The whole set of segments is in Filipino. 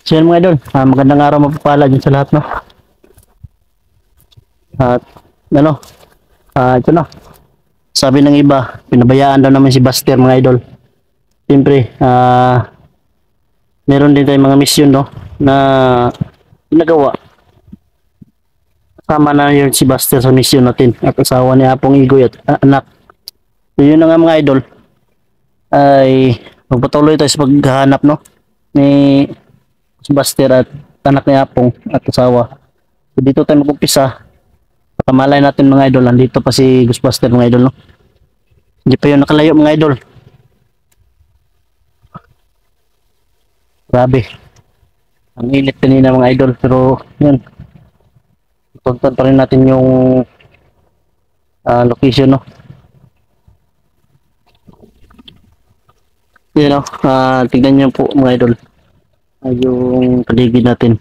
So yun mga idol, magandang araw mapapala dyan sa lahat, no? At ano, ito na, sabi ng iba, pinabayaan daw naman si Buster mga idol. Siyempre, meron din tayong mga misyon, no, na ginagawa. Kasama na yun si Buster sa misyon natin at asawa ni Apong Igoy at anak. So yun na nga mga idol, ay magpatuloy tayo sa paghahanap, no, ni si Buster at anak ni Apong at asawa. So dito tayo mag-umpisa. Pakamalay natin mga idol, nandito pa si Ghostbuster mga idol, no? Hindi pa yun nakalayo mga idol. Grabe. Ang init kanina mga idol, pero yun. Tuntun pa rin natin yung location, no? Yun, no? Tignan nyo po mga idol. Yung paligid natin.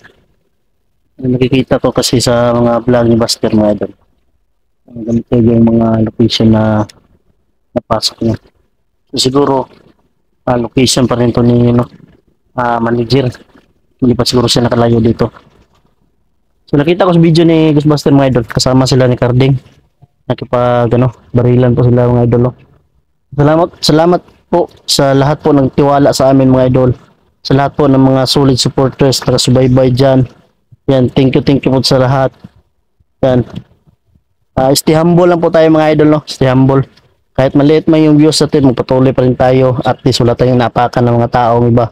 Nakikita ko kasi sa mga vlog ni Buster mga idol. Ganito yung mga location na napasok niya. So, siguro location pa rin to ni manager. Hindi pa siguro siya nakalayo dito. So nakita ko sa video ni Ghostbuster mga idol, kasama sila ni Carding. Nakipag barilan po sila mga idol. No? Salamat po sa lahat po ng tiwala sa amin mga idol. Sa lahat po ng mga solid supporters na subaybay dyan. Yan, thank you po sa lahat. Yan. Stay humble lang po tayo mga idol, no? Stay humble. Kahit maliit man yung views natin, magpatuloy pa rin tayo. At least wala tayong napakan ng mga taong iba.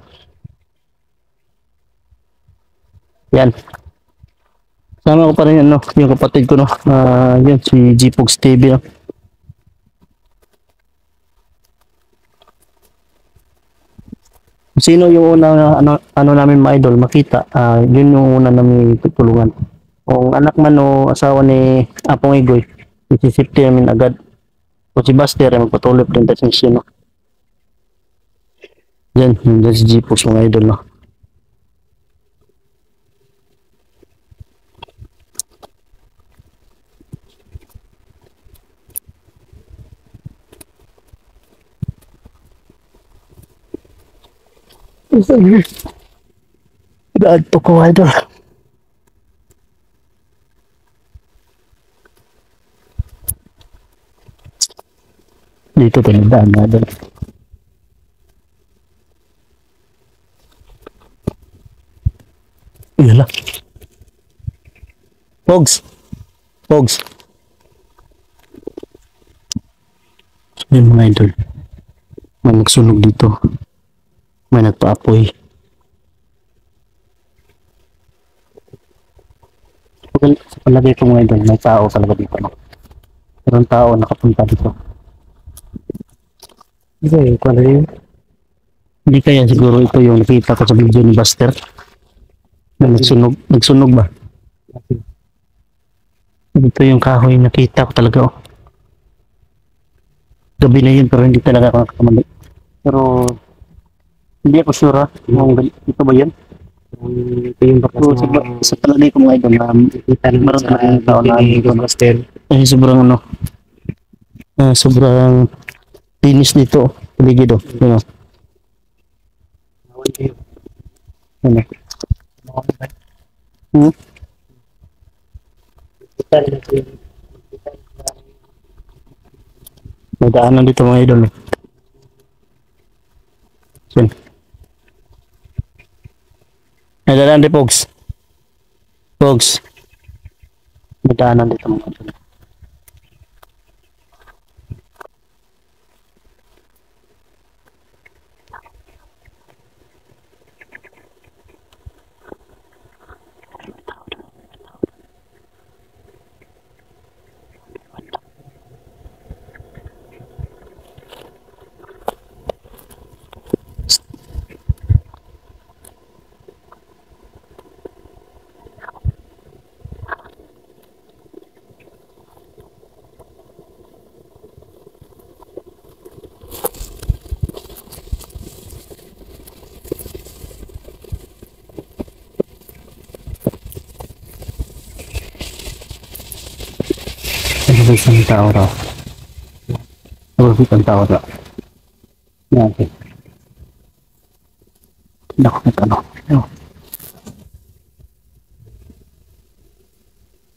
Yan. Sama ko pa rin yung kapatid ko, no? Yun, si Gpogs TV, no? Sino yung una namin mga idol makita, yun yung una namin tutulungan. Kung anak man o asawa ni Apong Igoy, isisipti namin agad. O si Buster ay magpatuloy pa rin tayo sa misyon, no? Yan si Gpogs mga idol, no? Daan po ko idol. Dito tayo daan idol. Iyala. Pogs. Yun mga idol. May nagsunog dito. May nagpaapoy. Sa palagay ko mga idol, may tao talaga dito. No? Merong tao nakapunta dito. Hindi kaya siguro ito yung nakita ko sa video ni Buster. Na nagsunog ba? Ito yung kahoy nakita ko talaga. Oh. Gabi na yun pero hindi talaga ako nakakamali. Pero hindi ako sure kung ito ba yan. Ito yung bakas sa palagay ko mga idol na meron talagang tao na Buster. Ay sobrang sobrang linis dito. Paligid oh. Yun oh. May daanan dito mga idol. Yan. May daanan dito Pogs. May daanan dito mga idol. isang tao raw. Ang tao raw. Yan. Nakakit ano. Ano?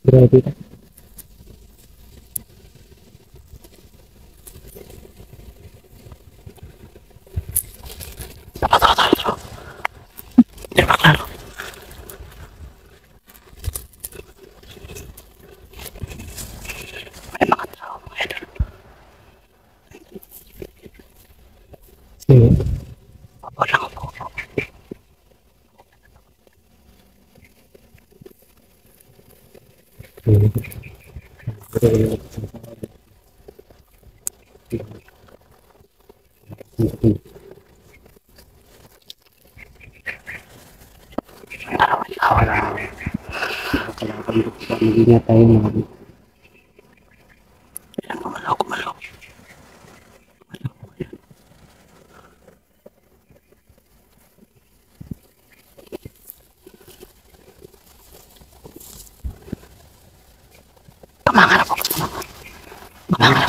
Grabe ka. Tara. Tembak lalo. May mga tao, mga idol. Sige. Wala ko po. Ingat tayo mga. Ayan, kumalaw. Kamangan na po. Kamangan.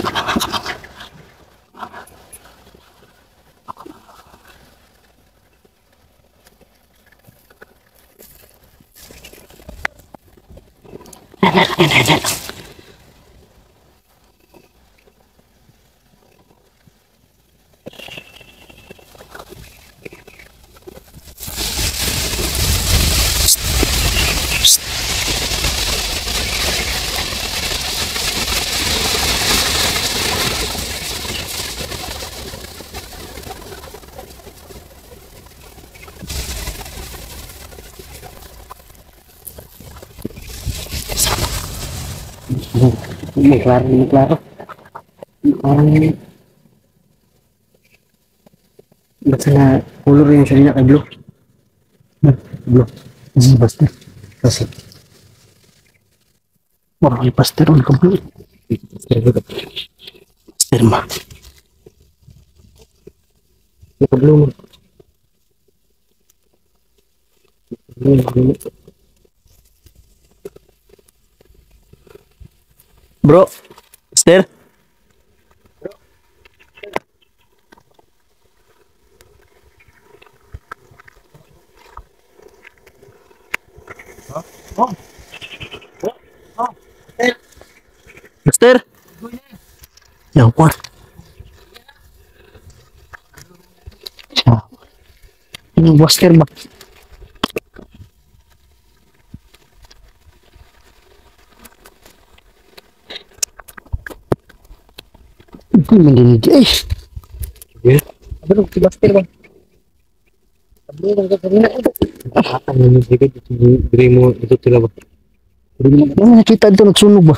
Yan. Ini klaro. Basta na color yung siya niya kay blue. Blue. Basta. Kasi. Marami paster on kablo. Paster ma. Yung kablo mo. Bro, paster. Master. Ya, what? Ini master ba? Itu menjadi ya. Apa tuh master bang? Akan ini sedikit berimu itu tidak bang. Mana kita itu nagsunog ba?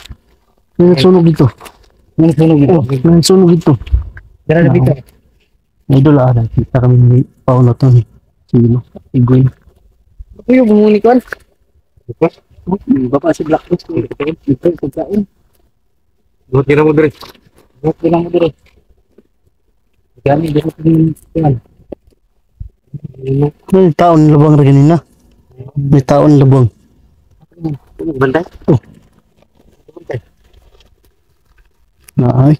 Nagsunog dito. Nagsunog dito. Dara dito. Idol ada kita kami ni Paulo to. Sino? Iguin. Ako yung bumuni ko. Bapak si Black Box. Ito pagkain. Buat kira mo dire. Kami dito din. May taon labang ra ganina. May taon labang. Bantay? Oh. Bantay. Naay.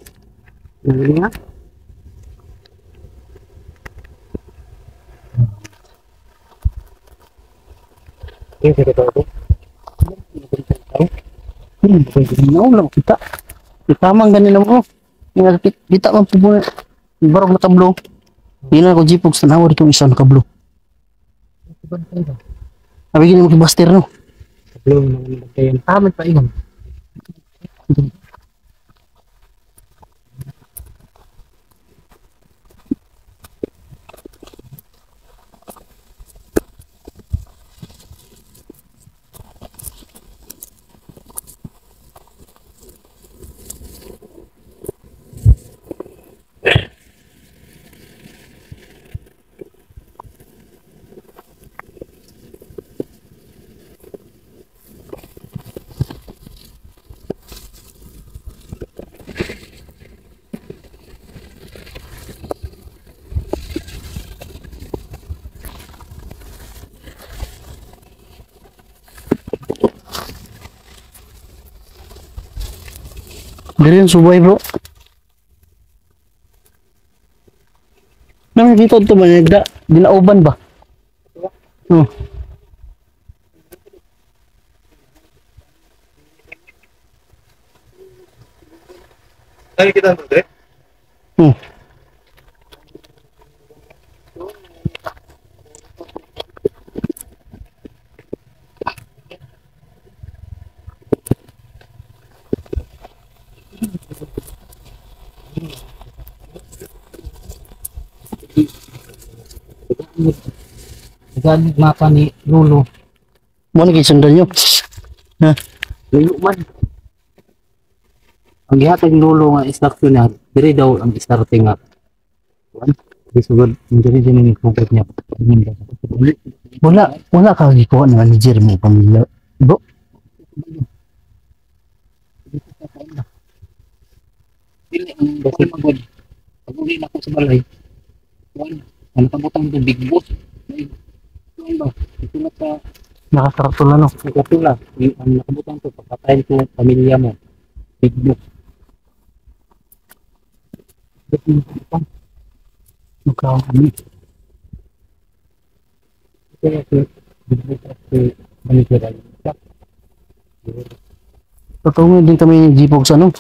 Ini nga. Ini kita tahu. Ini lang kita. Kita mang ganina mo. Kita man puno. Barog na tablo. Hindi na ako jipog sa nawar itong isang kablo. Abigin mo kibaster no? Kablo na kayo. Tamat pa ingon. Dari yung subay bro. Nakikita ito ba? Dinauban ba? Oh. Nakikita mo ito eh? Hmm. Galing mapa ni Lolo. Mo na kisundan nyo. Ha? Layo man. Ang gihatag ni Lolo nga instruction niya, diri daw ang starting nga. Di sugod, diri din ni pugod niya. Wala ka gikuha ng manager mo pamilya. Bro, Dili ang bakal magod. Pag uli na ko sa balay, ano kabutang to big boss. Ano ba? Ito na sa nakakaratula no. nagkatula. Ang nakabutang to, papatayin ko ang pamilya mo. Big boss. Mukhang Kaya ko, big boss kasi manitira. Patungin din kami ng G-Pog sa ano.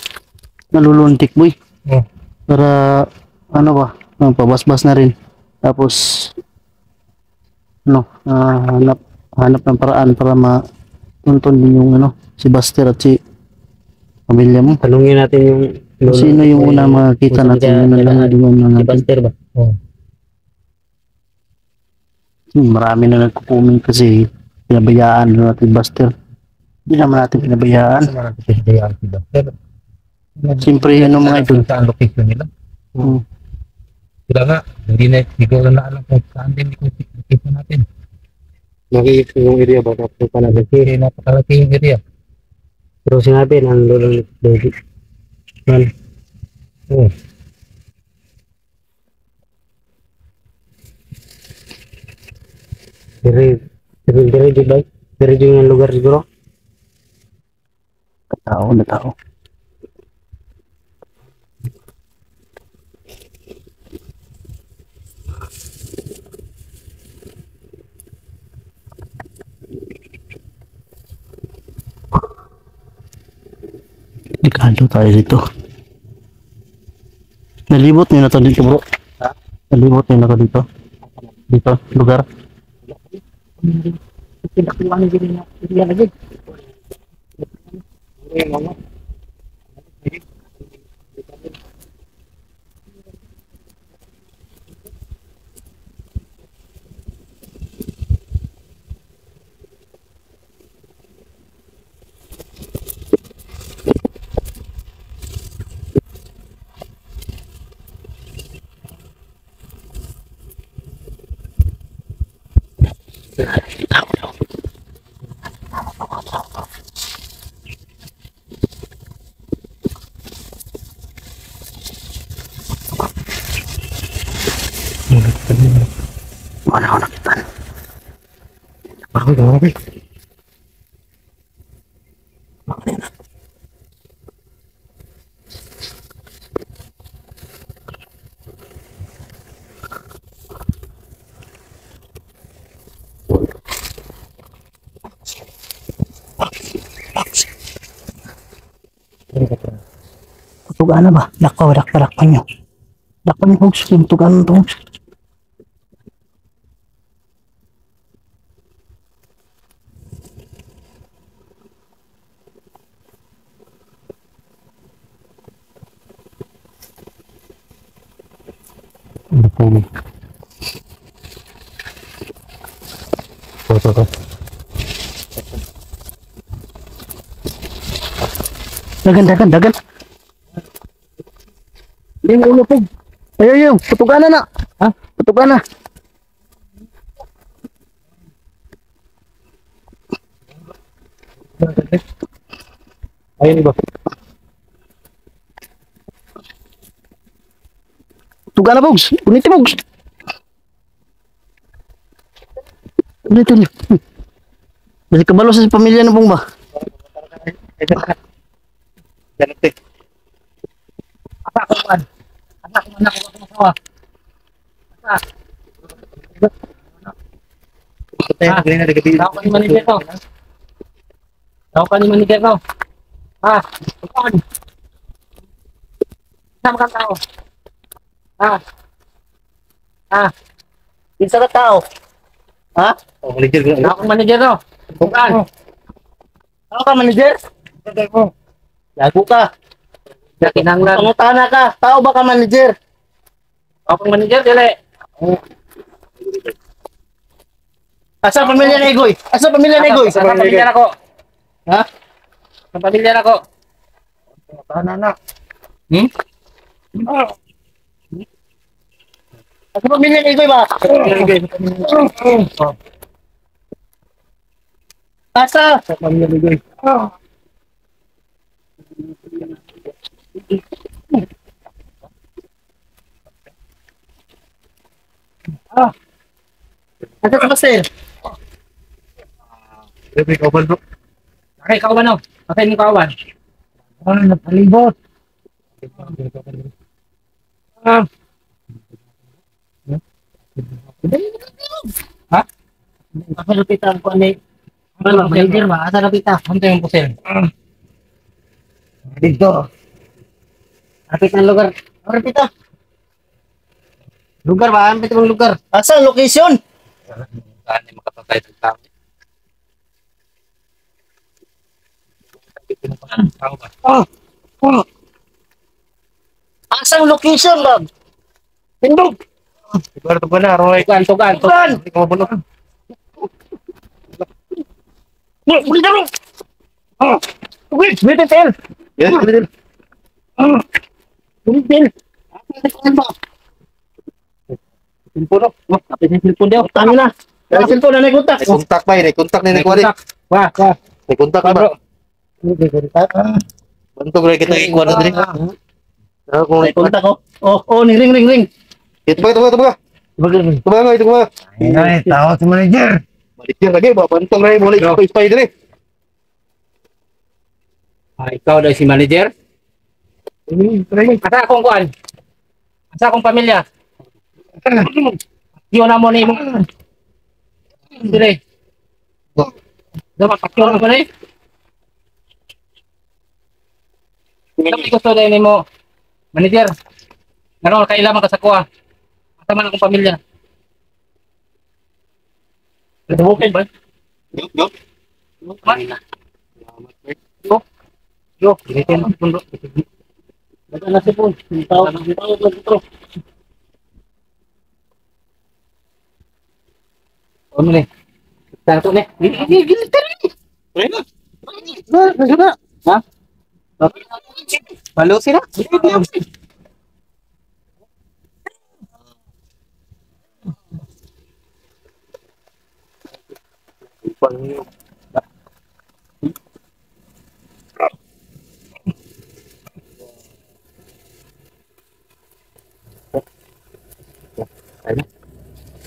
Naluluntik boy. Oh. Para ano ba, pabasbas na rin. Tapos hanap ng paraan para matuntun din yung si Buster at si pamilya mo. Tanungin natin yung Kung sino yung una makakita natin, yun na lang din yung si natin. Buster ba? Oo. Marami na nagko-comment kasi pinabayaan na natin Buster. Hindi naman natin pinabayaan. Si Buster. Siyempre mga idol. Saan location nila? Hmm. Sila nga, hindi siguro na alam kung saan din yung location natin. Nakikita yung area ba? Napakalaki yung area. Pero sinabi ng lolo ni Daddy. Oh. Dire di ba? Dire yung lugar siguro? Tao na tao. Ikalo tayo dito. Nalibot niyo na to dito bro. Ha? Nalibot niyo na to dito. Dito, lugar. Pinakuha na din na area lagi. Mana ako nakita. Grabe. Tugaan na ba? Lakpaw, lakpan nyo. Lakpan nyo, Hogs. Yung tugaan to, Hogs. Dagan. Yung ulo po. Ayaw, putugan na. Ha? Putugan na. Ayun ba? Putugan na, Hogs. Unitin, Hogs. Unitin. Balik kabalo sa pamilya na pong ba? Ganun eh. Oh. Ah. Ah. Tao ka ni manager ko. Tao ka ni manager ko. Ah. Saan? Saan ka tao? Ah. Ah. Isa ka tao. Ha? Oh, manager ko. Tao ka manager ko. Saan? Tao ka, manager? Lago ka. Kinanglan. Pangutana ka. Tao ba ka, manager? Tao ka manager, dili. Asa pamilya na Igoy? Asa pamilya na Igoy? Sa pamilya na ko. Ha? Sa pamilya na ko. Tanana. Hmm? Asa pamilya na Igoy ba? Asa? Sa pamilya ni Goy. Asa ka, Master? Bebe, kauban bro. Okay, kauban o. Okay, yung kauban. Ano, napalibot. Ah. Ha? Asa lupitan ko ni Ano, manager ba? Asa na pita? Ano yung pusil? dito. Kapit ng lugar. Ano pita? Lugar ba? Kapit ng lugar. Asa location? Saan yung makapatay ng tao? Tao ba? Asang location, Bob? Tindog! Siguro ito ba na, Roy? Tugan! Hindi ka mabulok. Muli na rin! Wait, Tel! Yes, Bill. Tel! Silpo no? Kapit ng silpo daw. Tama na. Dahil cellphone na naikontak. Kontak pa eh, kontak ni Kwari. Wah. Kontak Bro. ba? Bantog rin kita kay Kwari diri. Kung Naikontak ko. Oh, ni ring. ito ba? Ito ba? Ay, tao si manager. Balik yan lagi ba? Bantog rin mo lang ispay diri. Ikaw daw si manager? Asa akong kuan? Asa akong pamilya? Yun na mo ni mo. Dire. Dapat pakyo na ba ni? Dapat gusto na ni mo. Manager. Ano kailangan ka sa kuha? Asa man akong pamilya? Nagbukin ba? Yup. Yo, ginitin ang pundo. Daga na cellphone. Tao lang dito. Ano ni? Tanto ni. Ayun. Ha? Balo sila?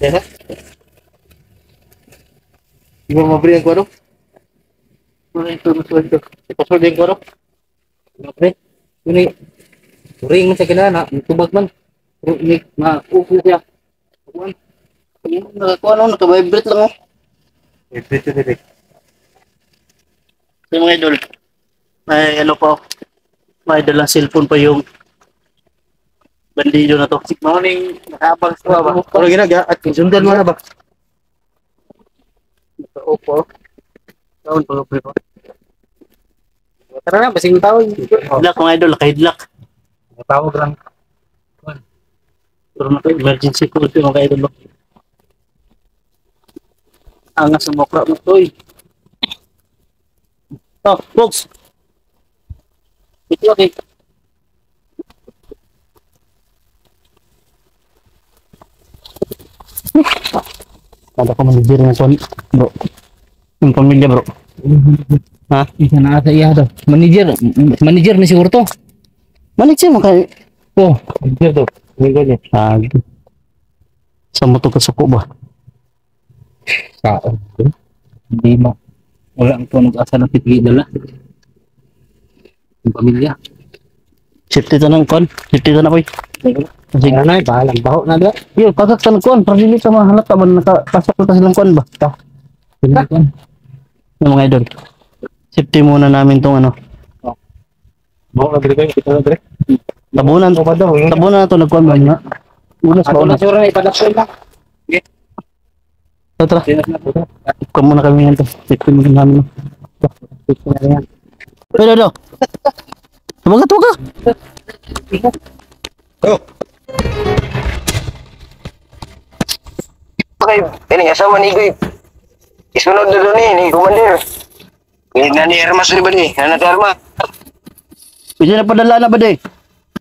Ya. Di mo mabri ang kwaro? Ipasol din kwaro? Pre, ini ring man sa kinana, tubag man. Ini maupo siya. Kuan. Nakakuha na, naka-vibrate lang oh. Ito diri. Yung mga idol. May ano pa oh. May dalang cellphone pa yung bandido na to. Morning, nakabang sa ba? Ano ginagawa? At sundan mo na ba? Opo. Taon pa pre pa. Tara na, basing tao. Hidlak mga idol, naka-hidlak. Tawag lang. Pero naka-emergency call ito mga idol. oh. Angas sa mokra mo to eh. Oh, folks. Ito okay. Kada ko manager ng kon, bro. Yung pamilya, bro. Ha? Isa na ata iya daw. Manager ni siguro to. Manager mo kay Oh, manager to. Minggo niya. sa mo to kasuko ba? Sao. Hindi ma. Wala ang tunog asa ng pitigi dala. Yung pamilya. Safety to ng kon. Safety to na boy. Sige. Ano na, bahalang baho na ba? Yun, pasok sa kuan, para dili ka mahalata ba nakapasok ko silang kuan ba? Hindi ko. Yung mga idol. Safety muna namin tong ano. Baho na dito, kita na dire. Tabunan Ano pa daw? Tabunan na to nagkuan ba nga. Unas ba Ako na unas. sura ipadapon lang. Tara. Sinas na po. Ikaw muna kami nito. Safety muna namin. Pero do. Tumaga tumaga. Kayo, ini asawa ni Igoy. Isunod na doon ni Commander. Nga ni Hermas rin ba ni? Nga na Hermas. Bisa na padala na ba day?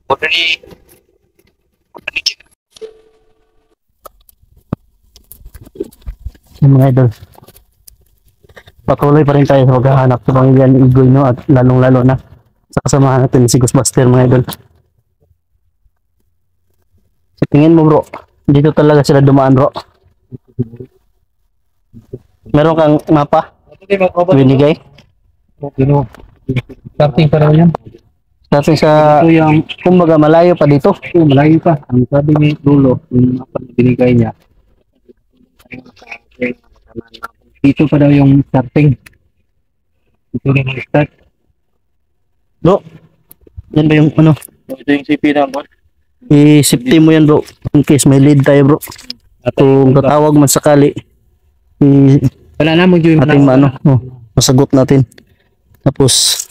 Punta ni... Yung mga idol. Patuloy pa rin tayo sa paghahanap sa pamilya ni Igoy, no? At lalong-lalo na sa kasamahan natin si Ghostbuster, mga idol. Sa tingin mo, bro, dito talaga sila dumaan, bro. Meron kang mapa? Binigay? Starting pa raw yan. Kasi sa, Ito yung kumbaga, malayo pa dito. malayo pa. Ang sabi ni Dulo, yung apa na binigay niya. Dito pa daw yung starting. Ito na yung start. Bro, yan ba yung ano? Ito yung CP na mo. I-safety mo yan, bro. In case may lead tayo, bro. Kung tatawag man sakali, Wala na mo yung ating maano, masagot natin. Tapos,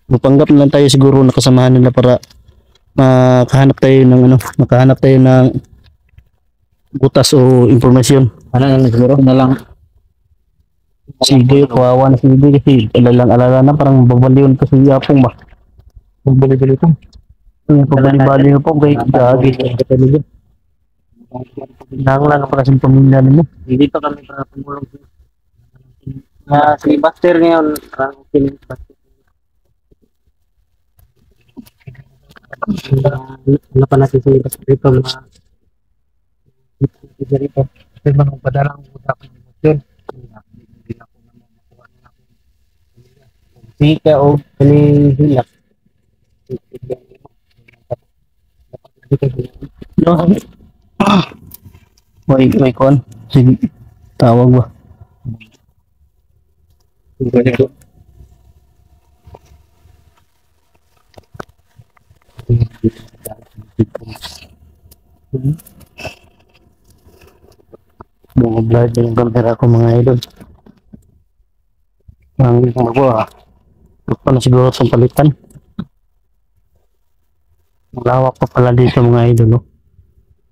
mapanggap na lang tayo siguro na kasamahan nila para makahanap tayo ng ano, makahanap tayo ng butas o informasyon. Ano lang siguro na lang. Sige, kawawa na sige kasi alala na parang babaliwan pa si Yapong ba? Magbili-bili ito. Pabali-bali na po kay Gagi. Lang pa kasing pamilya nila. Hindi pa kami para tumulong. Si Buster ngayon, parang feeling Buster. Ano pa natin si Buster dito mga dito. Kasi mga padalang usapan ng emosyon. Hindi ako naman makuha na ako. Sika o kanihilak. No. May kon. Sige, tawag ba? Mga vlog yung camera ko, mga idol. Ang magawa. Ito na siguro itong palitan. Malawak pa pala dito, mga idol. No?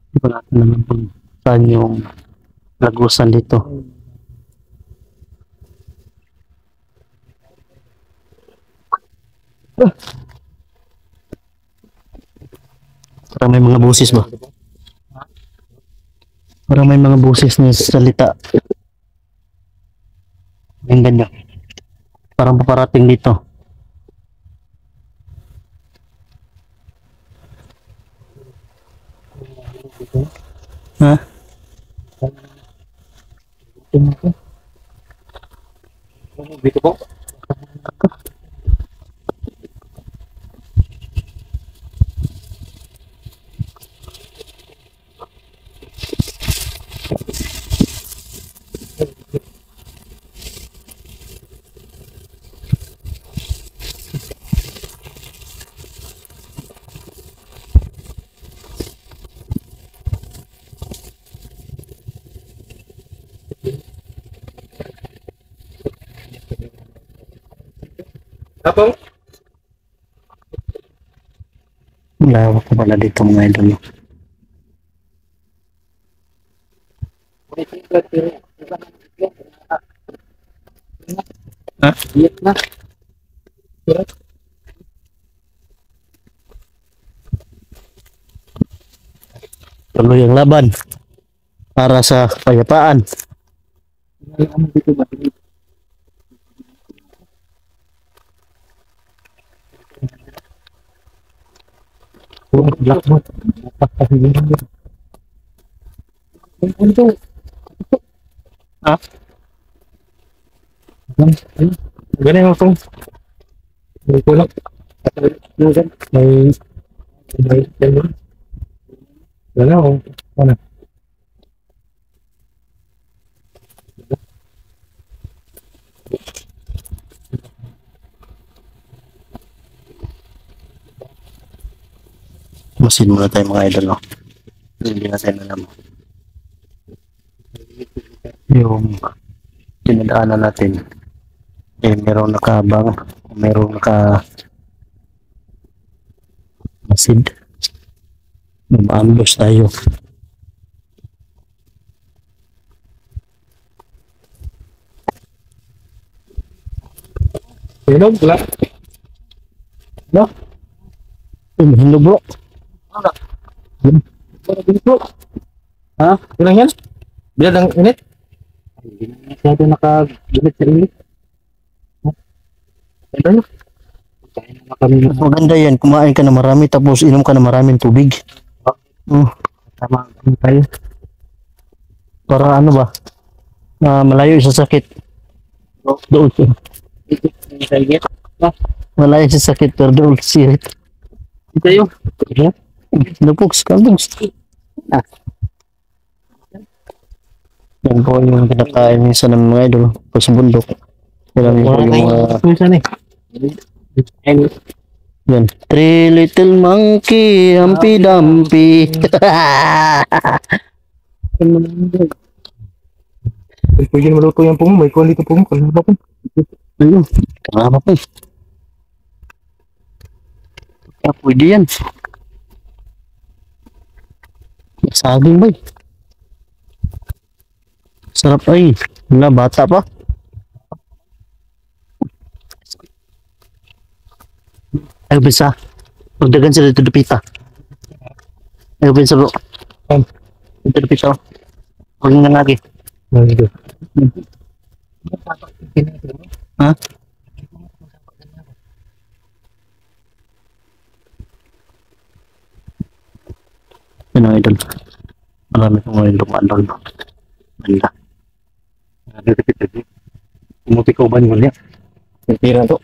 Hindi pa natin naman kung saan yung lagusan dito. Parang may mga boses ba? Parang may mga boses na salita. Ang ganda. Parang paparating dito. Ha? Dito po. Tapos? Lawak pa pala dito, mga idol. No? Ha? Iyak na. Tuloy ang laban para sa kapayapaan. Ano dito ba? Blackboard. Napakasilingan din. Ano? Ha? Ganun ako. May kulak. May Wala ko. Ano? Masin muna tayo mga idol, no? Hindi natin alam yung dinadaanan natin. Eh, merong nakabang, merong masid. Maambos tayo. Hinog, wala. No? Hinog bro. Bro. Ha? Ilang yan? Bilang ng init? Hindi na masyado nakagamit sa init. Ito yun. Kain na kami. Mas maganda yan, kumain ka na marami tapos inom ka na maraming tubig. Tama kami tayo. Para ano ba? Malayo sa sakit. Doon siya. Malayo sa sakit pero doon siya. Ito yun. Lupuks, kalbuks. Yan po yung kinakain minsan ng mga idol pag sa bundok. Yan po yung mga... Minsan eh. Yan. Three little monkey, Humpy Dumpy. Pwede na maluto yan po mo. May kuwan dito po mo. Kalma po. Ayun, karama po. Kaya pwede yan. Saging ba? Sarap ay. Wala, bata pa. Ay, bisa. Magdagan sila dito dupita. Ay, bisa bro. Dito dupita. Huwag nga lagi. Nandito. Ha? Yun ang idol. Marami kong ngayon lumadol. Ganda. Umuti ko ba niyo niya? Tira to.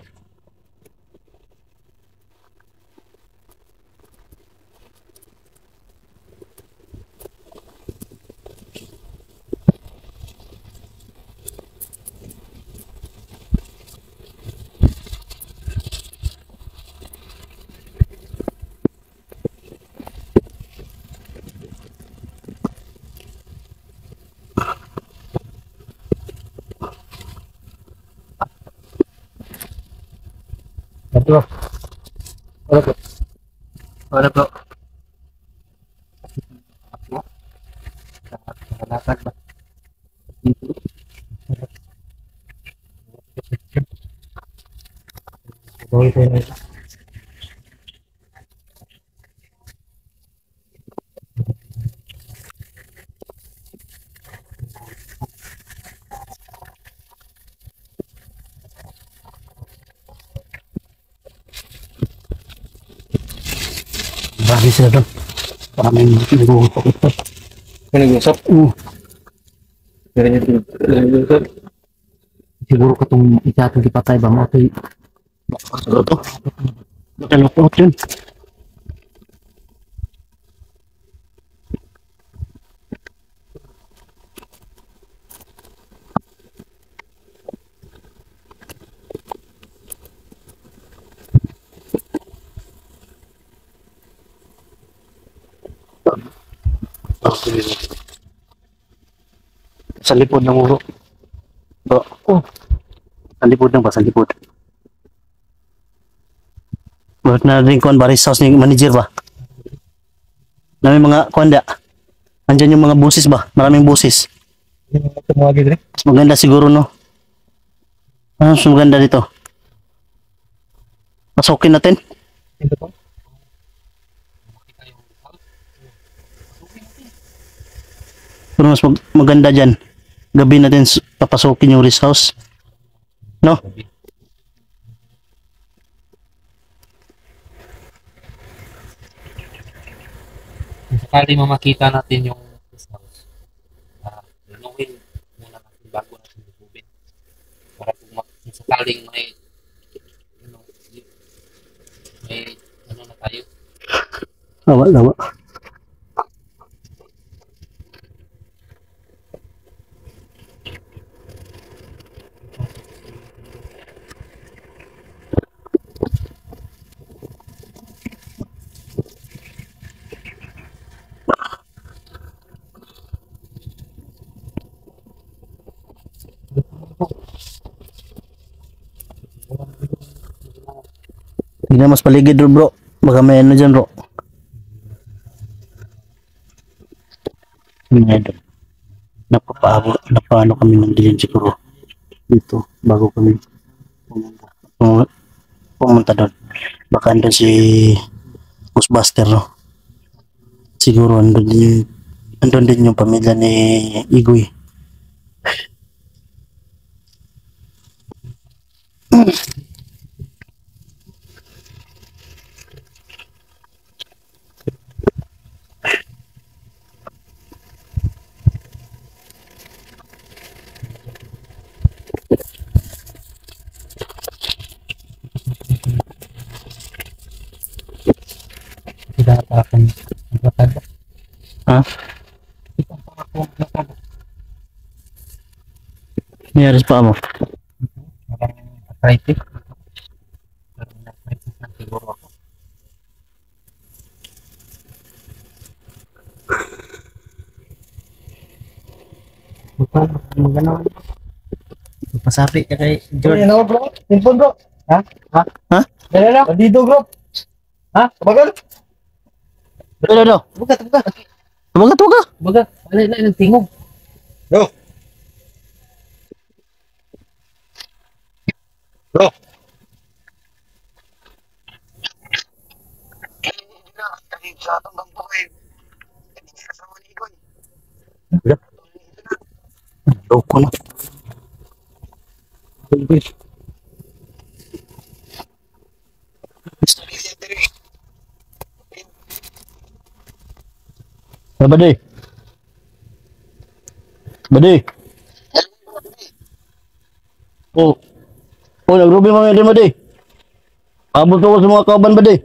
Ito. Wala po. Wala po. Nakalakat ba? Bawal tayo na ito. Marami sila doon. Maraming nag-uusap ito. May nag-usap? Pero nyo nag-usap? Siguro ka itong itatong ipatay ba mo? Ito ito. Matalapot yun. Sa likod ng uro. Bro. Oh. Sa likod ng ba? Sa likod. Bakit na rin kuhan ba? House ni manager ba? Na may mga kuhan da. Andyan yung mga busis ba? Maraming busis. Tumawagin rin? Mas maganda siguro no. Ano mas maganda dito? Pasukin natin. Ito po? Pero mas maganda dyan. Gabi natin papasukin yung rest house. No? Sakali makita natin yung guest house, tanungin muna natin bago natin lububin. Para kung sakaling may ano, may ano na tayo. Tama, tama. Tingnan mas paligid bro. Baka may ano dyan bro. Mga idol. Napaano kami ng diyan siguro. Dito, bago kami pumunta doon. Baka andun si Ghostbuster, no? Siguro andun din yung pamilya ni Igoy. Tidak akan berkata. Ha? Nangyari sa paa mo? Orang arthritis. Karena arthritis na siguro ako. Pasabi ka kay George. Ano bro? Telepon bro. Ha? Ha? Ha? Dala na. Dito bro. Ha? Bagal? Ano? Buka. Tumaga. Baga, alay ng tingog. Bro. Bro. Sa tanggang buhay. Asawa ni Igoy. Loko na. Bade. Oh. Oh, nagrubi mga din bade. Abot ako sa mga kauban bade.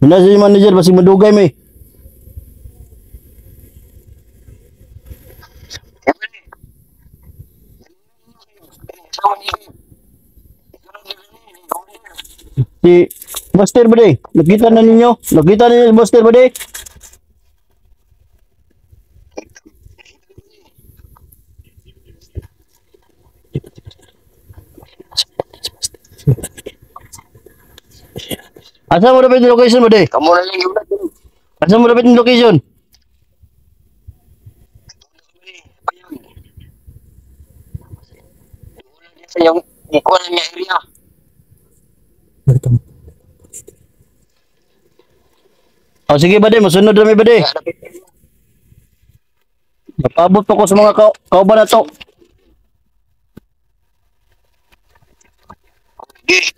Hina si manager basi madugay may. Asawa ni Igoy. Si Buster bade. Nakita na ninyo si Buster bade. Asa mo dapat yung location bade? Kamu na lang yung ulat. Asa mo dapat yung location? Sa yung ikuan niya area. Oh, sige bade, masunod na bade. Kaya dapat Napabot ko sa mga kauban na to. Sige.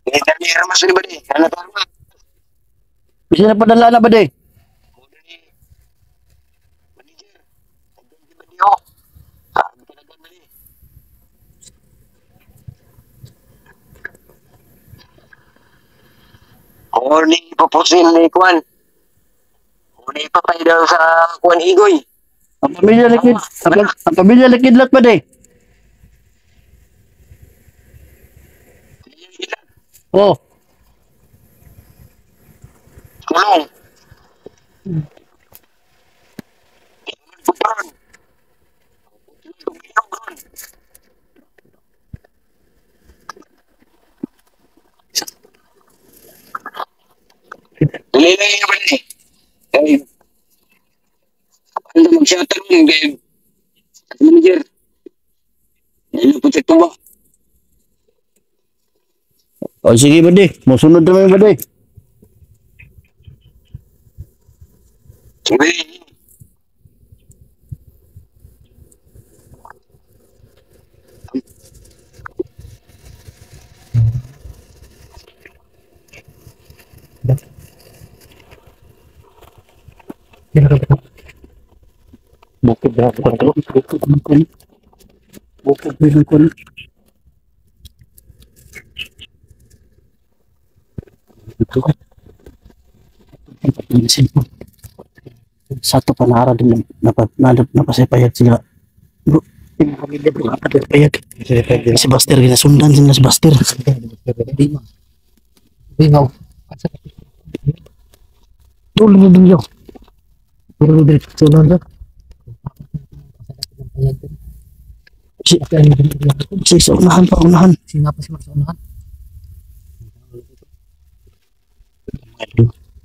Ini tadi Hermas ni bade. Ano to Hermas? Bisa na padala na bade. Muna ni manager. Agad di bade oh. Agad bade. O ni ipapusil ni Kwan. O ni ipapay daw sa Kwan Igoy. Ang pamilya likidlat bade. Oh, Kulong. Putron. Lilay niya ba ni? Kay ano mag-shoutout mo kay manager. Ano po ito ba? oh sige bade, masunod na bade. Sige. Bukid na ako. Bukid ko. Ito ka. Satu panara din napasipayag sila. Bro, yung pamilya bro, napasipayag. Si Buster, ginasundan sila si Buster. Bingaw. Tuloy mo din yun. Puro din sunod. Si, Kasi ano yung area natin? si, sa unahan pa, unahan. Sino pa si Mars unahan?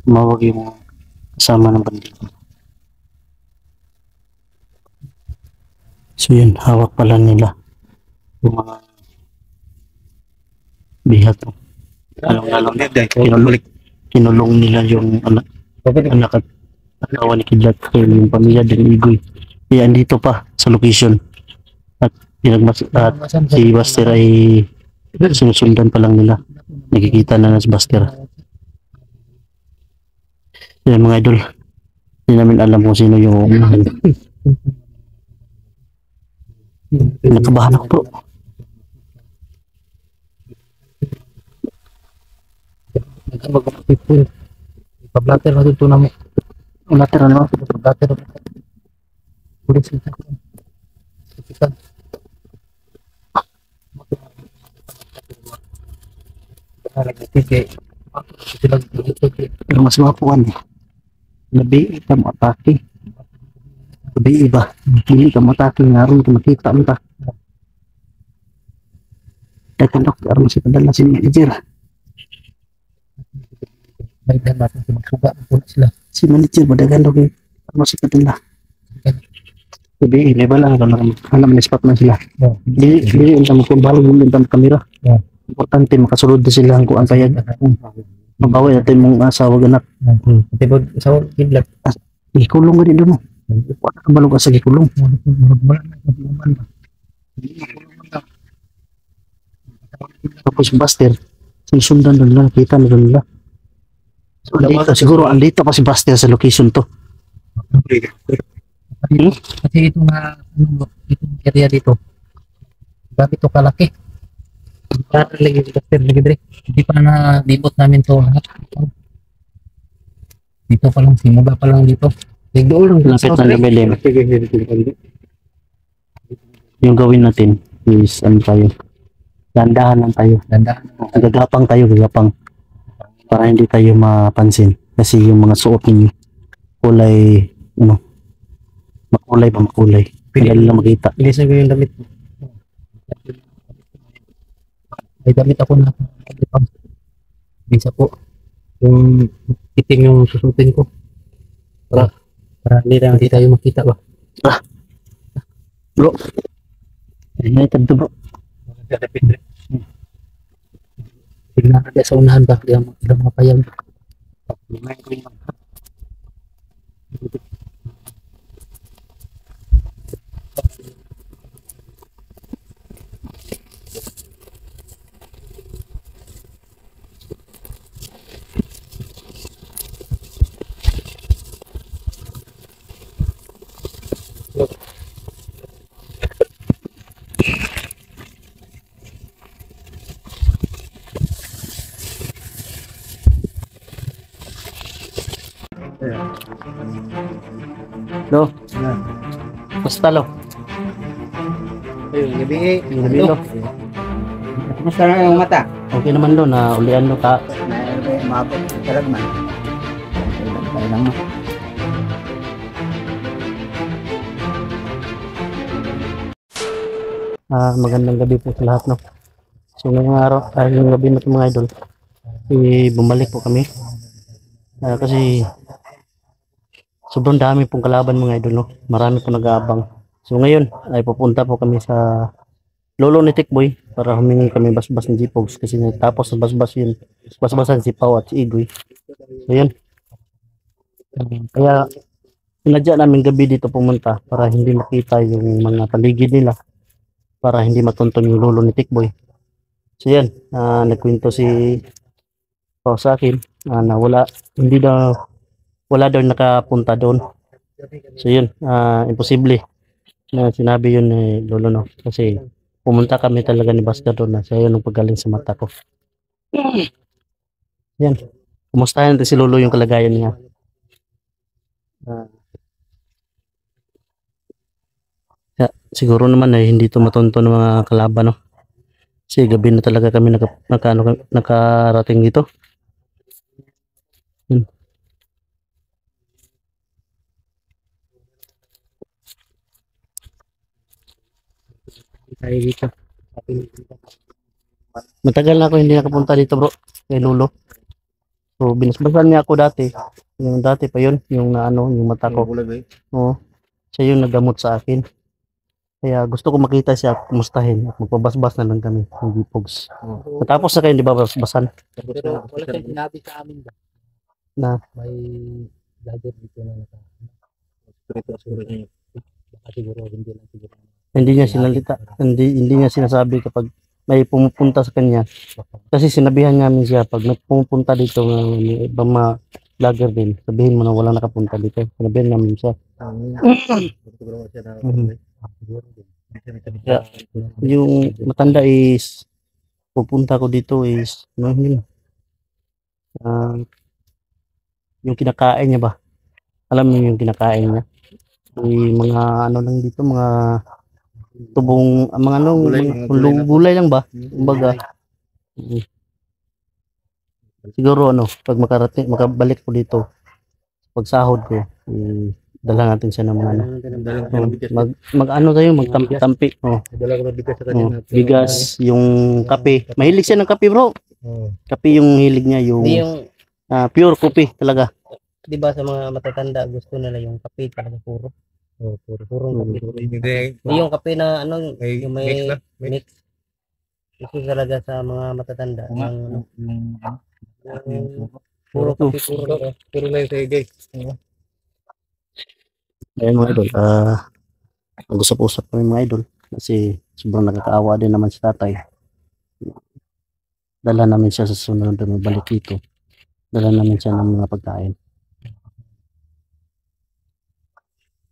Tumawag yung kasama ng bandido. So yun, hawak pala nila yung mga bihat. Lalong-lalong na kinulong nila yung anak at asawa ni Kidlat kaya yung pamilya din Igoy. Kaya andito pa sa location at at si Buster ay sinusundan pa lang nila. Nakikita na si Buster. Yan mga idol. Hindi namin alam kung sino yung nakabahan ako bro. Mag-people. Pa-blatter na dito na mo. Later ano? Pa-blatter. Pulis ito. Ito. Nagtitigay. Sila nagtitigay. Pero mas mapuan eh. Labi ka mo atake. Labi iba. Hindi ka mo atake. Naroon ka makita mo ta. Dagan ako. Aram si padala si manager. May dan natin si magsuga. Puna sila. Si manager madagan daw kay aram si padala. Labi may bala ka na. Hanap na spot na sila. Dili unta mo kung balo mo unta kamera. Importante makasulod na sila ang kuan payag. Mabawi natin mong asawa ganak. Pati ba sa kidlat? Ikulong ka din doon mo. Wala ka balog sa gikulong. Wala na. Wala na. Tapos si Buster, sinusundan doon nila, nakita na doon nila. So, andito, siguro andito pa si Buster sa location to. Kasi itong itong area dito. Bakit ito kalaki? Para lagi dre. Hindi pa na libot namin to lahat. Dito pa lang, simula pa lang dito. Doon lang lapit na level. Yung gawin natin is ano tayo. Dandahan lang tayo. Dandahan. Gagapang tayo, gagapang. Para hindi tayo mapansin. Kasi yung mga suot ninyo kulay, ano, makulay ba makulay. Madali lang makita. Ilisan ko yung damit. May damit ako na bisa po yung itim yung susutin ko para hindi tayo makita ba. Bro, United to bro. Tignan natin sa unahan ba di ang mga payag. Lo. Basta lo. Ayun, gabi Yung gabi lo. Kumusta na yung mata? Okay naman lo na ulian lo ka. Mabot. Sarag man. Tayo lang mo. Magandang gabi po sa lahat no. So ngayong araw, ngayong gabi na ito mga idol. Bumalik po kami. Kasi sobrang dami pong kalaban mga idol no. Marami po nag-aabang. So ngayon ay pupunta po kami sa lolo ni Tikboy para humingi kami basbas ng Jipogs kasi tapos na basbas yun. Basbasan si Pau at si Igoy. So yun. Kaya sinadya namin gabi dito pumunta para hindi makita yung mga paligid nila. Para hindi matuntun yung lolo ni Tikboy. So yan, nagkwento si Pao sa akin na wala daw nakapunta doon. So yun, imposible na sinabi yun ni lolo no. Kasi pumunta kami talaga ni Buster doon na siya yun ang pagaling sa mata ko. Yan, kumustahin natin si lolo yung kalagayan niya. Siguro naman ay hindi to matonto ng mga kalaban no. Kasi gabi na talaga kami nakarating dito. tayo dito. Matagal na ako hindi nakapunta dito bro, kay Lolo. So binasbasan niya ako dati. Yung dati pa yun, yung naano, yung mata ko. Oo. Siya yung naggamot sa akin. Kaya gusto ko makita siya, kumustahin at magpabasbas na lang kami ng Gipogs. Matapos na kayo, di ba, basbasan? Pero wala siyang sinabi sa amin ba? Na? May vlogger dito na naka. Baka siguro hindi lang siguro. Hindi niya sinalita, hindi niya sinasabi kapag may pumupunta sa kanya. Kasi sinabihan namin siya, pag may pumupunta dito ng ibang mga vlogger din, sabihin mo na wala nakapunta dito. Sinabihan namin siya. Mhm. Kaya, yung matanda is pupunta ko dito is ano yun? Yung kinakain niya ba? Alam mo yung kinakain niya? Yung mga ano lang dito, mga tubong, mga ano, gulay lang ba? Kumbaga. Mm. Siguro ano, pag makabalik ko dito, pag sahod ko, dala natin siya ng mga ano. Mag ano tayo, magtampi-tampi. Oh. Bigas, yung kape. Mahilig siya ng kape, bro. Kape yung hilig niya, yung Hindi yung, pure coffee talaga. di ba sa mga matatanda, gusto nila yung kape talaga puro. Purong kape. Hindi yung kape na ano, yung may mix. Gusto talaga sa mga matatanda. Ang, puro kape, puro lang sa guys. Ayun mga idol, mag-usap-usap kami mga idol kasi sobrang nakakaawa din naman si tatay. Dala namin siya sa sunod na balik dito. Dala namin siya ng mga pagkain.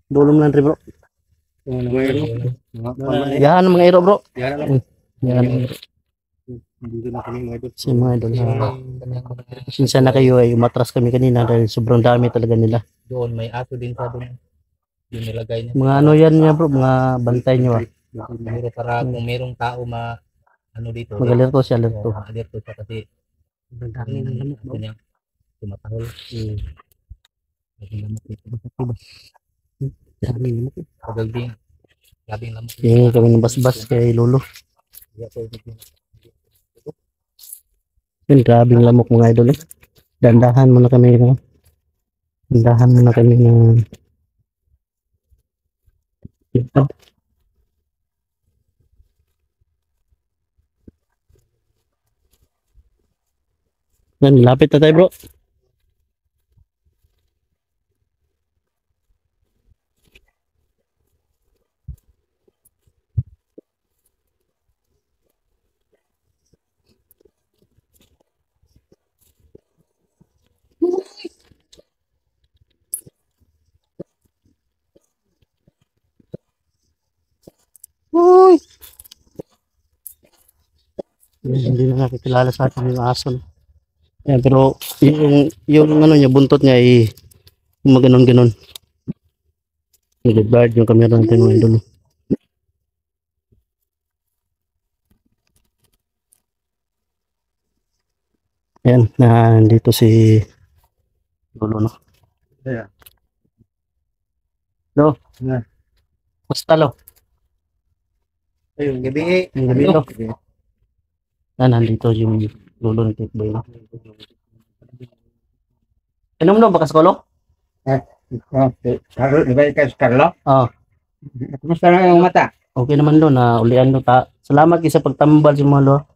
Dulo mo lang rin bro. Yahan ng mga iro bro. Yahan ng iro. Si mga idol. Sinsa na kayo ay umatras kami kanina dahil sobrang dami talaga nila. Doon may aso din sa doon. Yung nilagay niya. Mga ano yan niya bro, mga bantay niyo. Siguro para kung merong tao ano dito. Mag-alerto siya, alerto. Alerto siya kasi kanya tumatahol. Pagagding labing lamok. Hingi kami ng basbas kay Lolo. Yun, grabing lamok mga idol. Dandahan muna kami. No? Dandahan muna kami ng yan, lapit na tayo bro. Uy! Hindi na nakikilala sa atin yung aso. No? Yan, pero yung ano niya, buntot niya ay maganon-ganon. Nag-guard yung camera natin mga idol. Ayan, nandito si Lolo, no? Yeah. Lo? Yeah. Basta lo? Ayun, gabi. Yung gabi lo? Nandito yung Lolo ng Tikboy, no? Inom lo, bakas ko lo? Carlo, di ba ikaw si Carlo? Oo. Kumusta na yung mata? Okay naman lo, na ulian lo. Salamat kayo sa pagtambal si mga lo.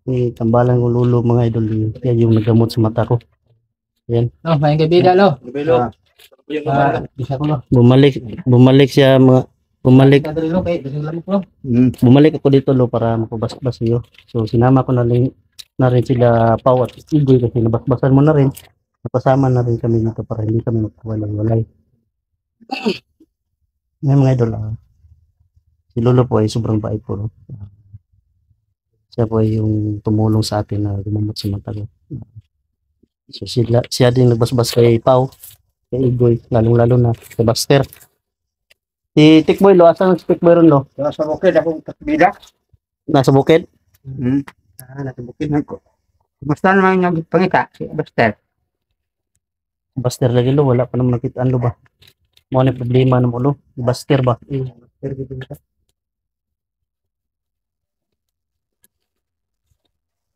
Tambalan ko Lolo mga idol. Yan yung nagamot sa mata ko. Yan. No, may gabi dalo. Gabi lo. Bisa ko no. Bumalik siya mga bumalik Kadrilo kay bisa lamok no. bumalik ako dito lo para mapabasbas iyo. So sinama ko na rin sila Pau at Igoy kasi nabasbasan mo na rin. Napasama na rin kami dito para hindi kami magkawalay-walay. Ngayon mga idol, si Lolo po ay sobrang bait po. No? Siya po ay yung tumulong sa atin na gumamot sa mata ko. So siya din nagbasbas kay Pau, kay Igoy, lalong-lalo na kay Buster. Si Tikboy lo, asan si Tikboy ron lo? Sa bukid akong kasbida. Nasa bukid? Nasa bukid ko. Kumusta naman yung pangita? Si Buster. Buster lagi lo, wala pa naman nakitaan lo ba? Mo ni problema na mo lo, Buster ba?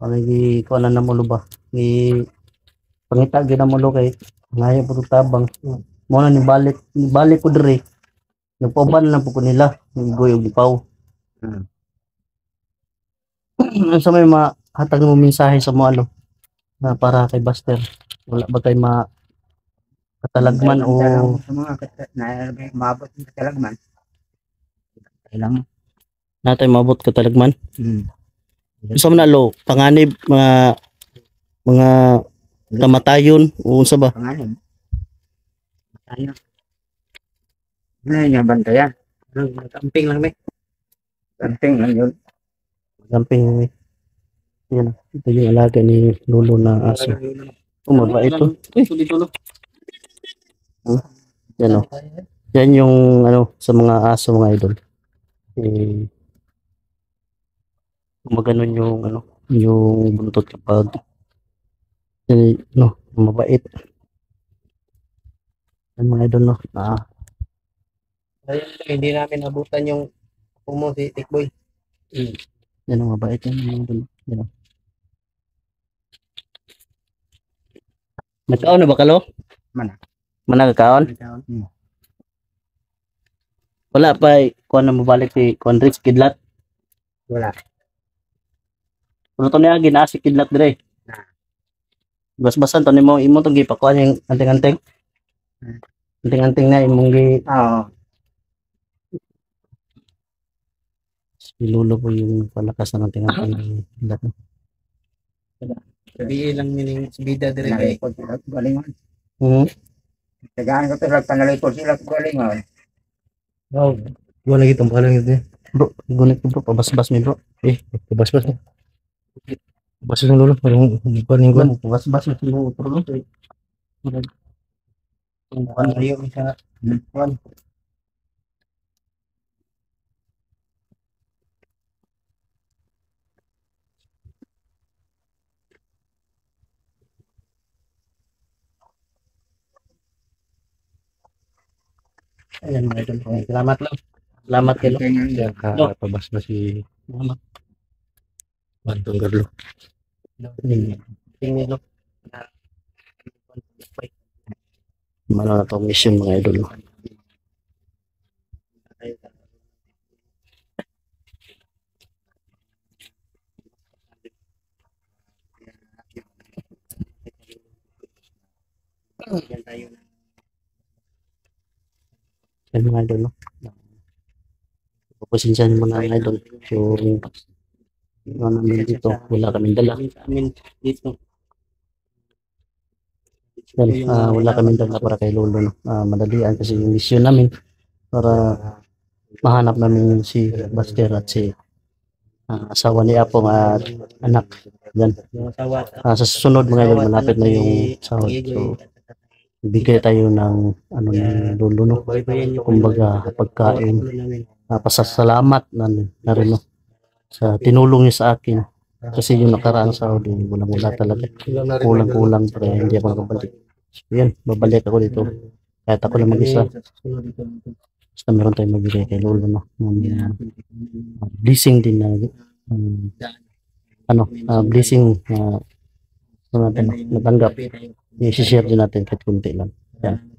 Pag kuha na mulo ba? Pangita gyud na mulo kay ngayo po tabang. Mo na ni balik ko dire. Nagpauban na po ko nila. Igoy og ipaw. Ano sa may mahatag mo mensahe sa mo ano na para kay Buster? Wala ba kay katalagman o Sa mga maabot ng katalagman. Kailangan. natay maabot katalagman? Hmm. Sa man alo panganib mga kamatayon o unsa ba? Pangalan. Tayo. Ano yung bantayan? Nag-camping lang may. Banting lang yun. Gamping yan. Ito yung alaga ni Lolo na aso. Umaba ito. Yan o. Yan yung ano sa mga aso mga idol. Gumaganon yung ano yung buntot kapag no mabait. Yan mga idol no. Ayun, hindi namin abutan yung pumo si Tikboy. Yan ang mabait yan mga idol. Yan o. Nagkaon na ba kalo? Mana. Mana kakaon? Wala pa kuan na mabalik si Conrix Kidlat. Wala. Puno to niya ginaasi Kidlat dire. Bas-basan to nimo imo tong gipakuan yung anting-anting. Anting-anting na imong gi Oo. si Lolo po yung palakas na anting-anting ng Kidlat. Sabihin lang yun yung bida dire kay. Panalipod sila galingon. Tagaan ko talaga panalipod sila galingon. Oh, wala lagi tong palang ito. Bro, gunit ko bro, pabas-bas mi bro. Bas-bas na. Bas ng Lolo, parang kuan yung kuan. Pabas-bas mi sino bro. Kuan ayo sa kuan. Ayan mga idol. Salamat lang. Salamat kayo. Pabas-bas si Salamat. Bantong Garlo. Tingin lo. Mana na to mission mga idol. Yan mga idol no. Pasensya mo na mga idol. Yung ano namin dito, wala kaming dala. Dito. Yan, wala kaming dala para kay Lolo no. Madalian kasi yung mission namin para mahanap namin si Buster at si asawa ni Apong at anak. Yan. Yung asawa. Sa susunod mga idol, malapit na yung sahod. So, bigay tayo ng ano ng Lolo no. Kumbaga pagkain. Pasasalamat na rin no, sa tinulong niya sa akin kasi yung nakaraang sahod wala talaga, kulang pero hindi ako nakabalik. So yan, babalik ako dito kahit ako lang mag-isa, basta meron tayong magbigay kay Lolo no, blessing din na blessing na natanggap, i-share din natin kahit kunti lang. Yan.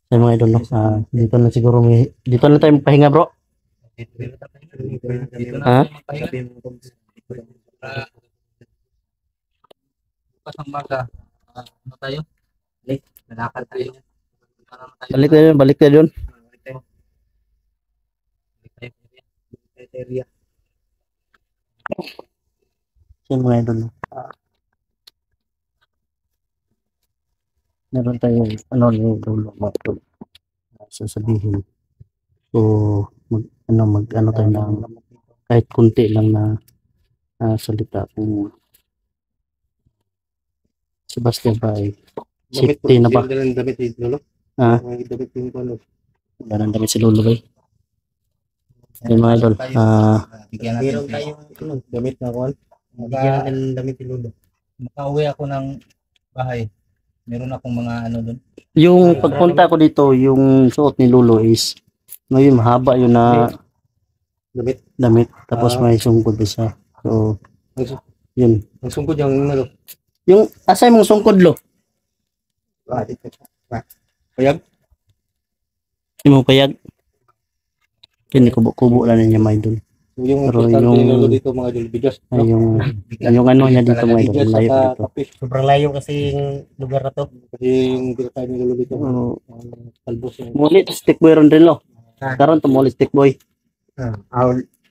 Sa mga idol no, dito na siguro dito na tayo magpahinga bro. Ha? Bukas ng maga, ano tayo? Lalakad tayo. Balik tayo doon. Sa mga idol no, meron tayong ano ni Lolo Matol sasabihin. So mag tayo ng kahit kunti lang na salita kung si Bastian ba ay safety na ba? Damit ni Lolo. Damit yung Lolo. Wala nang damit si Lolo ba? Yung mga idol, Meron tayong damit na kuan. Bigyan natin ng damit ni Lolo. Makauwi ako ng bahay. Meron akong mga ano doon. yung pagpunta ko dito, yung suot ni Lolo is ngayon mahaba yun na damit. Tapos may sungkod isa. So, yun. Ang sungkod yung ano. Yung asay mong sungkod lo. Dito. Payag. Yung mong payag. Kini kubo-kubo lang niya may idol. Yung Pero importante yung- lalo dito mga idol bigas. Ay, yung ano niya dito mga idol. Bigas Layo sa dito. kape. Sobrang layo kasi yung lugar na to. Kasi yung pinakain ni lolo dito. So, Talbos yung muli, stick boy ron din lo. Karon tumuli stick boy.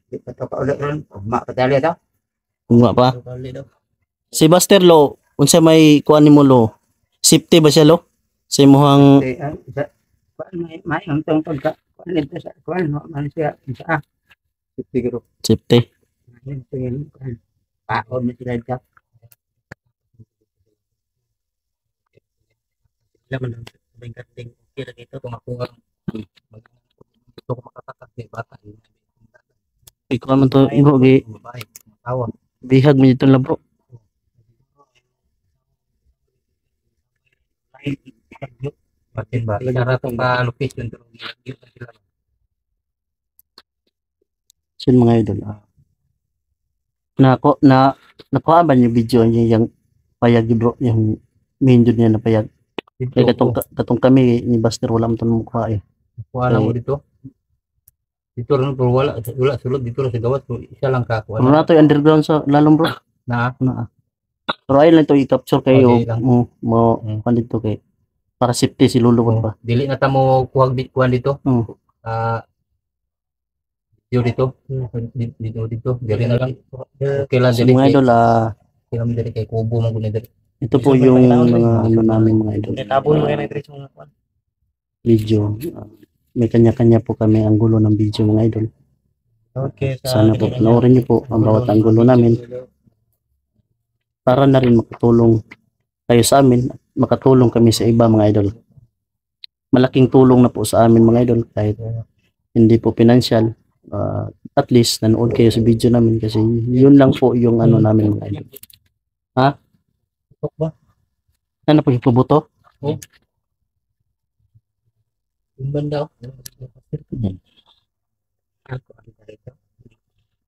Di pa to pa ulit ron. Makadali ito. Kung nga pa. Makadali daw. Si Buster lo, unsa may kuan nimo lo? Safety ba siya lo? Sa imong May ang tungkol ka. Kuan ito sa kuan. Man siya. Sa siguro. safety. paon na sila dyan. Sila man ang sabing kating okay na dito kung ako ang gusto ko makatakas ni bata. Ikaw man to bro, Babae, tawa. bihag mo dito la bro. Batin ba? Isara itong location ito. Sila. Sin mga idol. Nakuha ba yung video niya yung payag bro, yung main doon niya na payag. Kaya katong kami ni Buster wala mo tanong mukha eh. Kuha lang mo dito. Dito rin pero wala sulod dito rin sa gawas. So, isa lang ka. Ano na to yung underground sa lalong bro? Na? Pero ayun lang to i-capture kayo Okay lang. mo dito kay para safety si Lolo Oh, ba? dili na ta mo kuha dito. Oo. Dito. Dito. Dili na lang. Okay lang So dili. mga idol, Okay lang dili kay kubo man gud dili. ito po yung mga ano namin mga idol. Tabon mo yan dito mga kuan. Video. May kanya-kanya po kami ang gulo ng video mga idol. Okay, Sana po panoorin niyo po ang bawat anggulo namin para na rin makatulong kayo sa amin at makatulong kami sa iba mga idol. Malaking tulong na po sa amin mga idol kahit hindi po financial. At least nanood kayo sa video namin kasi yun lang po yung ano namin mga idol. Ha? ba? Ano po yung pubuto? Yung banda.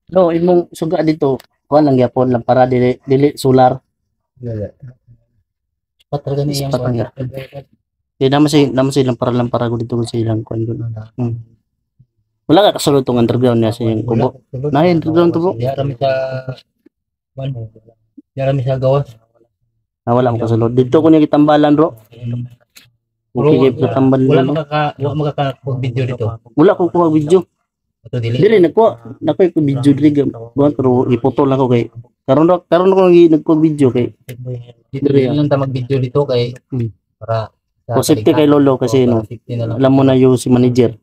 No, imong suga dito, kuan lang gyapon lang para dili solar. Talaga niya Sapat nga. Di naman silang para ko dito sa ilang kuan ko. Wala ka kasulod tong underground niya sa yung kubo. Na underground to bro. Yarami sa kuan. Yarami sa gawas. Wala mo kasulod. Dito ko niya kitambalan bro. Okay, kitambal Wala dito. makaka video dito. Wala ko kuha video. Ito dili. Dili nagkuha ko video diri buwan pero ipoto lang ko kay karon ako nagkuha video kay Dito lang ta mag-video dito kay para for safety kay Lolo kasi no. Alam mo na yung si manager.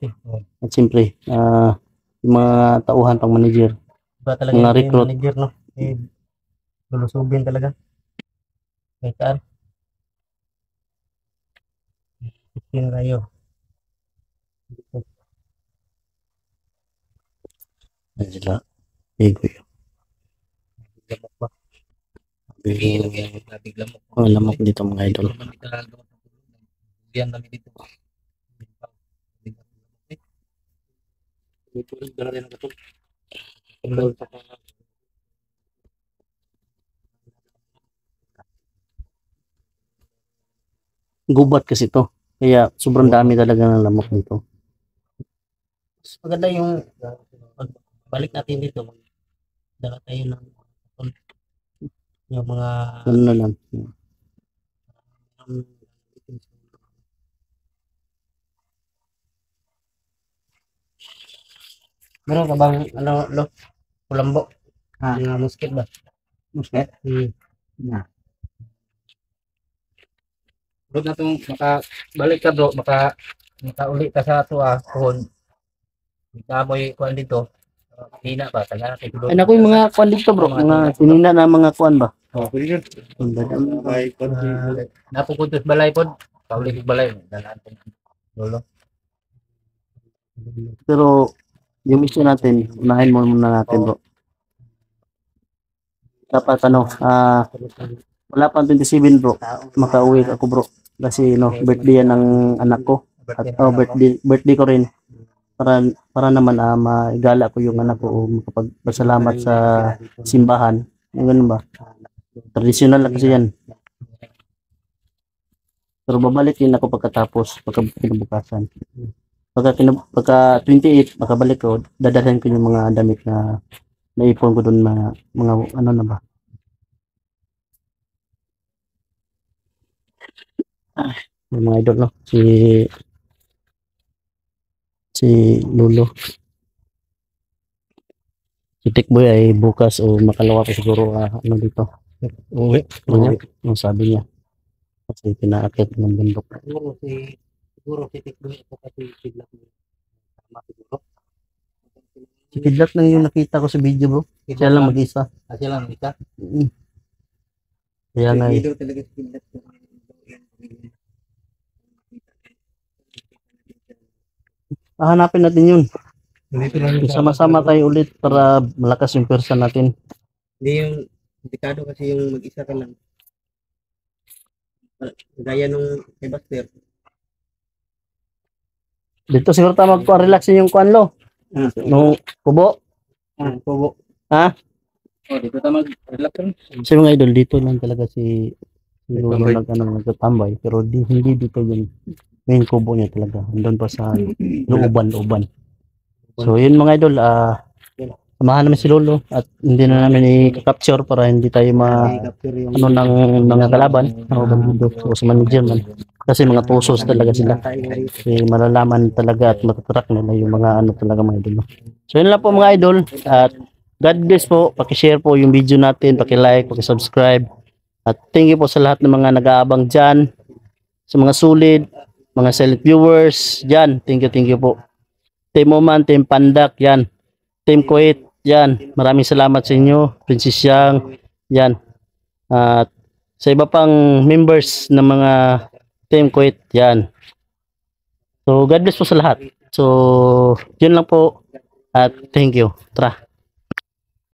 At siyempre, yung mga tauhan pang manager. Ba talaga Mga yung recruit. manager no. Lulusubin talaga. Kay saan? Sino kayo? Ayan sila. Ego yun. Lamok ba? Ego. Bigla mo. Oh, lamok dito mga idol. Yan kami dito. Gubat kasi to. Kaya sobrang dami talaga ng lamok dito. Maganda yung balik natin dito. Dala tayo ng yung mga Ano na lang. meron ka bang kulambo? Yung musket ba? Musket? Na. Bro na itong balik ka bro, makauli ka sa ito kuhon. Ikamoy kuhan dito. Hina ba? Taga natin Ay naku yung mga kuan dito bro. Mga sinina na mga kuan ba? Napupuntos balay pod. Pauli kong balay. Dalaan po. Lolo. Pero yung mission natin, unahin muna natin bro. Dapat wala pang 27 bro. Makauwi ako bro. Kasi birthday yan ng anak ko. At birthday ko rin. para naman maigala ko yung anak ko o makapagpasalamat sa simbahan. Yung ganun ba? Traditional lang kasi yan. Pero babalik din ako pagka kinabukasan. Pagka 28, makabalik ko, dadalhin ko yung mga damit na naipon ko doon mga ano na ba. Yung mga idol, no? Si Lolo. Si Tikboy ay bukas o makalawa pa siguro ano dito. Uwi. Yung sabi niya. Kasi pinaakit ng bundok. Siguro si Tikboy ito kasi Kidlat mo. Tama siguro. Si Kidlat lang yung nakita ko sa video, bro. Siya lang mag-isa. Siya lang isa. Kaya nga eh. Talaga si Kidlat. Hanapin natin yun. Dito lang Sama-sama tayo ulit para malakas yung person natin. Hindi yung delikado kasi yung mag-isa ka lang. Gaya nung kay Buster. Dito siguro tayo magpa-relax yung kuanlo. Nung kubo. Kubo. Ha? Oh, dito tayo mag-relax rin. Kasi mga idol, dito lang talaga si Lolo nagtatambay. Pero hindi dito yung main kubo niya talaga. Andun pa sa looban. So yun mga idol, samahan namin si Lolo at hindi na namin i-capture para hindi tayo ano ng mga kalaban o sa manager man. Kasi mga tusos talaga sila. Kasi malalaman talaga at matatrack nila yung mga ano talaga mga idol. So yun lang po mga idol at God bless po. Paki-share po yung video natin, paki-like, paki-subscribe. At thank you po sa lahat ng mga nag-aabang dyan, sa mga solid, mga silent viewers dyan. Thank you po. Team Oman, Team Pandak, yan. Team Kuwait, yan. Maraming salamat sa inyo. Princess Yang, yan. At sa iba pang members ng mga Team Kuwait, yan. So, God bless po sa lahat. So, yun lang po. At thank you. Tara.